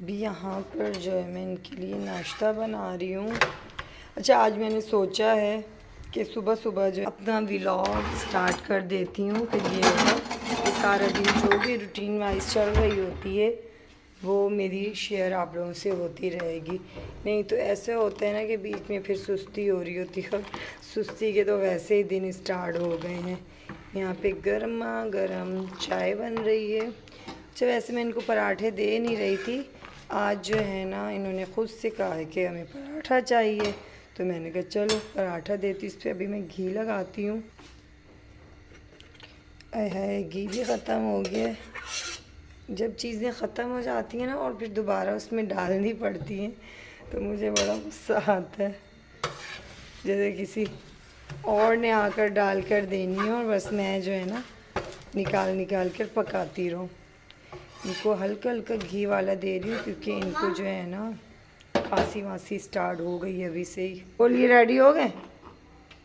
भी यहाँ पर जो है मैं इनके लिए नाश्ता बना रही हूँ। अच्छा, आज मैंने सोचा है कि सुबह सुबह जो अपना व्लॉग स्टार्ट कर देती हूँ। फिर ये होगा कि सारा दिन जो भी रूटीन वाइज चल रही होती है वो मेरी शेयर आप लोगों से होती रहेगी। नहीं तो ऐसे होता है ना कि बीच में फिर सुस्ती हो रही होती है, और सुस्ती के तो वैसे ही दिन स्टार्ट हो गए हैं। यहाँ पे गर्मा गर्म चाय बन रही है। अच्छा, वैसे मैं इनको पराठे दे नहीं रही थी। आज जो है ना इन्होंने ख़ुद से कहा है कि हमें पराठा चाहिए, तो मैंने कहा चलो पराठा देती। इस पर अभी मैं घी लगाती हूँ। आय हाय, घी भी ख़त्म हो गया है। जब चीज़ें ख़त्म हो जाती हैं ना और फिर दोबारा उसमें डालनी पड़ती हैं तो मुझे बड़ा गुस्सा आता है। जैसे किसी और ने आकर डाल कर देनी है और बस मैं जो है ना निकाल कर पकाती रहूँ। इनको हल्का हल्का घी वाला दे रही हूँ क्योंकि इनको जो है ना खांसी वासी स्टार्ट हो गई है अभी से ही। बोलिए, रेडी हो गए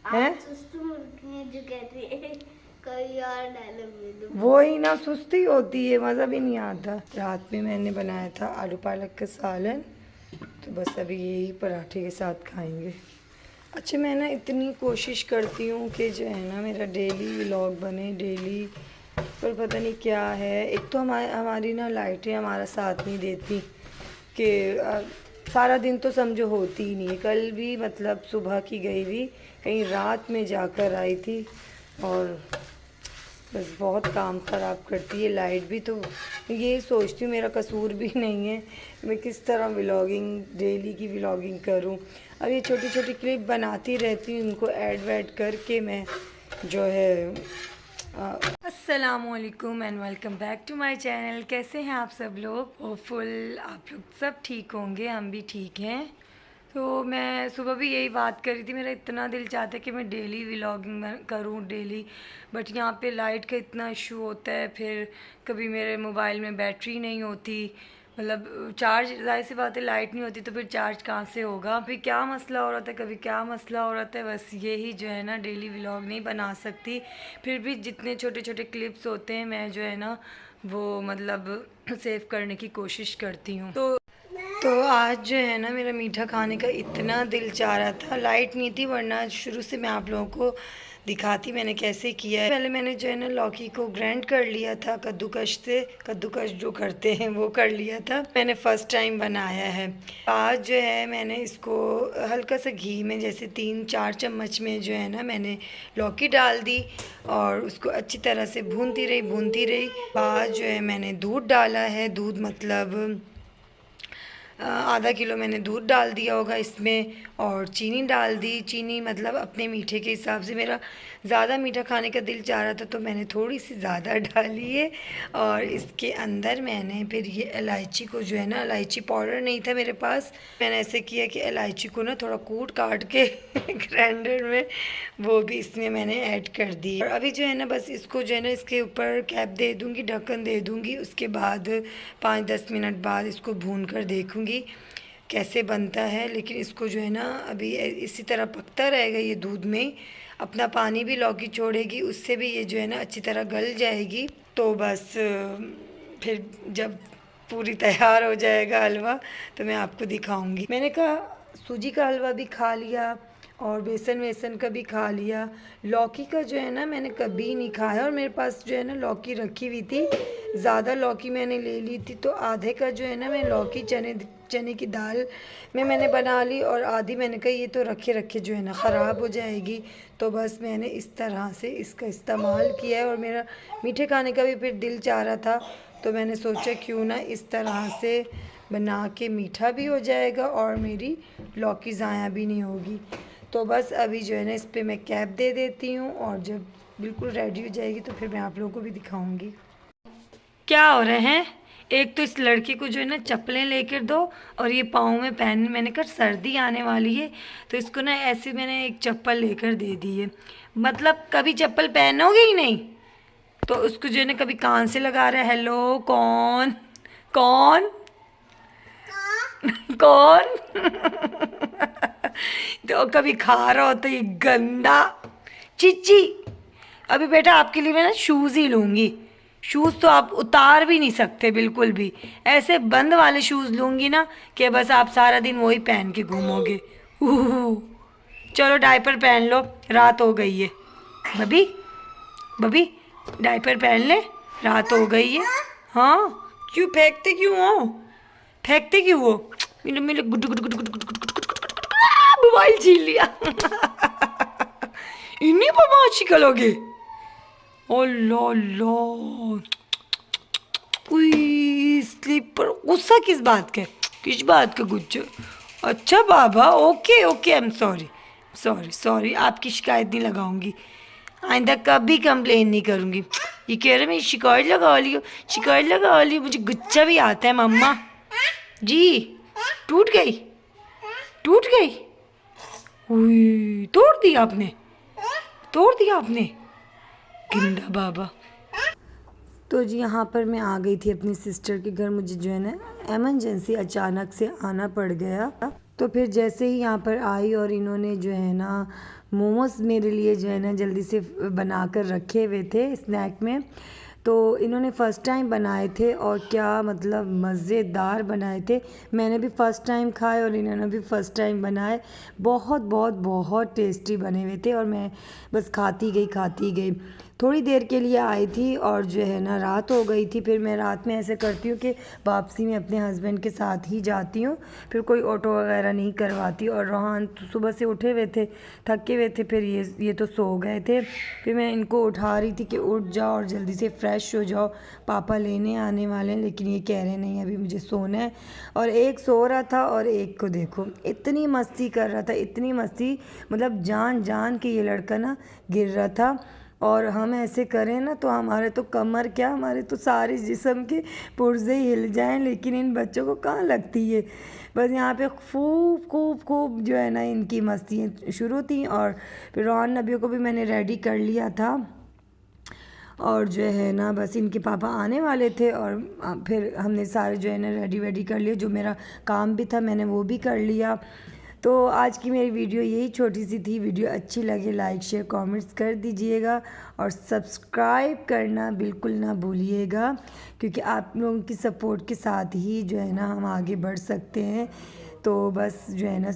हैं? जो कहती है कोई और डायलॉग। वो ही ना, सुस्ती होती है, मज़ा भी नहीं आता। रात में मैंने बनाया था आलू पालक का सालन, तो बस अभी यही पराठे के साथ खाएंगे। अच्छा, मैं ना इतनी कोशिश करती हूँ कि जो है ना मेरा डेली व्लॉग बने डेली, पर पता नहीं क्या है। एक तो हमारी ना लाइटें हमारा साथ नहीं देती कि सारा दिन तो समझो होती ही नहीं है। कल भी मतलब सुबह की गई हुई, कहीं रात में जाकर आई थी, और बस बहुत काम ख़राब करती है लाइट भी। तो ये सोचती हूँ मेरा कसूर भी नहीं है, मैं किस तरह व्लॉगिंग डेली की व्लॉगिंग करूँ। अब ये छोटी छोटी क्लिप बनाती रहती हूँ, उनको ऐड वैड करके मैं जो है अस्सलामुअलैकुम and welcome back to my channel. कैसे हैं आप सब लोग? होपफुल आप लोग सब ठीक होंगे, हम भी ठीक हैं। तो मैं सुबह भी यही बात कर रही थी, मेरा इतना दिल चाहता है कि मैं डेली व्लॉगिंग करूं डेली, बट यहाँ पे लाइट का इतना इशू होता है। फिर कभी मेरे मोबाइल में बैटरी नहीं होती, मतलब चार्ज, जाहिर सी बात है लाइट नहीं होती तो फिर चार्ज कहाँ से होगा। फिर क्या मसला हो रहा था, कभी क्या मसला हो रहा था, बस यही जो है ना डेली व्लॉग नहीं बना सकती। फिर भी जितने छोटे छोटे क्लिप्स होते हैं मैं जो है ना वो मतलब सेव करने की कोशिश करती हूँ। तो आज जो है ना मेरा मीठा खाने का इतना दिल चाह रहा था, लाइट नहीं थी, वरना शुरू से मैं आप लोगों को दिखाती मैंने कैसे किया है। पहले मैंने जो है ना लौकी को ग्राइंड कर लिया था कद्दूकश से, कद्दूकश जो करते हैं वो कर लिया था। मैंने फ़र्स्ट टाइम बनाया है। आज जो है मैंने इसको हल्का सा घी में, जैसे 3-4 चम्मच में जो है ना मैंने लौकी डाल दी और उसको अच्छी तरह से भूनती रही। बाद जो है मैंने दूध डाला है, दूध मतलब आधा किलो मैंने दूध डाल दिया होगा इसमें, और चीनी डाल दी। चीनी मतलब अपने मीठे के हिसाब से, मेरा ज़्यादा मीठा खाने का दिल चाह रहा था तो मैंने थोड़ी सी ज़्यादा डाली है। और इसके अंदर मैंने फिर ये इलायची को जो है ना, इलायची पाउडर नहीं था मेरे पास, मैंने ऐसे किया कि इलायची को ना थोड़ा कूट काट के ग्राइंडर में वो भी इसमें मैंने ऐड कर दी। और अभी जो है ना बस इसको जो है ना इसके ऊपर कैप दे दूँगी, ढक्कन दे दूँगी। उसके बाद 5-10 मिनट बाद इसको भून कर देखूँगी कैसे बनता है। लेकिन इसको जो है ना अभी इसी तरह पकता रहेगा, ये दूध में अपना पानी भी लौकी छोड़ेगी, उससे भी ये जो है ना अच्छी तरह गल जाएगी। तो बस फिर जब पूरी तैयार हो जाएगा हलवा तो मैं आपको दिखाऊंगी। मैंने कहा सूजी का हलवा भी खा लिया और बेसन वेसन का भी खा लिया। लौकी का जो है ना मैंने कभी नहीं खाया, और मेरे पास जो है ना लौकी रखी हुई थी, ज़्यादा लौकी मैंने ले ली थी, तो आधे का जो है ना मैं लौकी चने की दाल में मैंने बना ली, और आधी मैंने कहा ये तो रखे रखे जो है ना ख़राब हो जाएगी। तो बस मैंने इस तरह से इसका इस्तेमाल किया है। और मेरा मीठे खाने का भी फिर दिल चाह रहा था, तो मैंने सोचा क्यों ना इस तरह से बना के मीठा भी हो जाएगा और मेरी लौकी ज़ाया भी नहीं होगी। तो बस अभी जो है ना इस पर मैं कैप दे देती हूँ, और जब बिल्कुल रेडी हो जाएगी तो फिर मैं आप लोगों को भी दिखाऊंगी। क्या हो रहे हैं? एक तो इस लड़की को जो है ना चप्पलें लेकर दो, और ये पाँव में पहन, मैंने कहा सर्दी आने वाली है तो इसको ना ऐसे मैंने एक चप्पल लेकर दे दी है। मतलब कभी चप्पल पहनोगे ही नहीं, तो उसको जो है ना कभी कान से लगा रहा है, हेलो कौन कौन कौन तो कभी खा रहा हो तो ये गंदा चिच्ची। अभी बेटा आपके लिए मैं ना शूज़ ही लूँगी, शूज़ तो आप उतार भी नहीं सकते बिल्कुल भी। ऐसे बंद वाले शूज़ लूँगी ना कि बस आप सारा दिन वही पहन के घूमोगे। चलो डायपर पहन लो, रात हो गई है। बबी, बबी डायपर पहन ले, रात हो गई है। हाँ, क्यों फेंकते क्यों हो? फेंकते क्यों हो? मिले मिले good good good good good good good good, mobile छीन लिया। इन्हीं बदमाशी करोगे? ओ लो लो, उई स्लीपर। गुस्सा किस बात का? किस बात का गुस्सा? अच्छा बाबा, okay okay, I am sorry, sorry sorry, आपकी शिकायत नहीं लगाऊंगी, आइंदा कभी कंप्लेन नहीं करूंगी। ये कह रहे मैं शिकायत लगा लियो, शिकायत लगा लियो, मुझे गुस्सा भी आता है मम्मा जी। टूट गई, टूट गई। उई, तोड़ दिया आपने, तोड़ दिया आपने, गिंदा बाबा। तो जी यहाँ पर मैं आ गई थी अपनी सिस्टर के घर। मुझे जो है ना एमरजेंसी अचानक से आना पड़ गया। तो फिर जैसे ही यहाँ पर आई और इन्होंने जो है ना मोमोज़ मेरे लिए जो है ना जल्दी से बना कर रखे हुए थे स्नैक में। तो इन्होंने फ़र्स्ट टाइम बनाए थे और क्या मतलब मज़ेदार बनाए थे। मैंने भी फ़र्स्ट टाइम खाए और इन्होंने भी फ़र्स्ट टाइम बनाए। बहुत बहुत बहुत टेस्टी बने हुए थे और मैं बस खाती गई खाती गई। थोड़ी देर के लिए आई थी और जो है ना रात हो गई थी। फिर मैं रात में ऐसे करती हूँ कि वापसी में अपने हस्बैंड के साथ ही जाती हूँ, फिर कोई ऑटो वगैरह नहीं करवाती। और रोहान तो सुबह से उठे हुए थे, थके हुए थे, फिर ये तो सो गए थे। फिर मैं इनको उठा रही थी कि उठ जाओ और जल्दी से फ्रेश हो जाओ, पापा लेने आने वाले हैं। लेकिन ये कह रहे नहीं अभी मुझे सोना है। और एक सो रहा था और एक को देखो इतनी मस्ती कर रहा था, इतनी मस्ती, मतलब जान जान के ये लड़का ना गिर रहा था। और हम ऐसे करें ना तो हमारे तो कमर क्या, हमारे तो सारे जिस्म के पुर्जे हिल जाएं, लेकिन इन बच्चों को कहाँ लगती है। बस यहाँ पे खूब खूब खूब जो है ना इनकी मस्तियाँ शुरू थी। और फिर रोहन नबियों को भी मैंने रेडी कर लिया था और जो है ना बस इनके पापा आने वाले थे। और फिर हमने सारे जो है ना रेडी वेडी कर लिए, जो मेरा काम भी था मैंने वो भी कर लिया। तो आज की मेरी वीडियो यही छोटी सी थी। वीडियो अच्छी लगे लाइक शेयर कमेंट्स कर दीजिएगा और सब्सक्राइब करना बिल्कुल ना भूलिएगा, क्योंकि आप लोगों की सपोर्ट के साथ ही जो है ना हम आगे बढ़ सकते हैं। तो बस जो है ना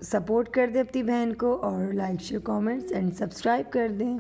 सपोर्ट कर दें अपनी बहन को और like share comments and subscribe कर दें।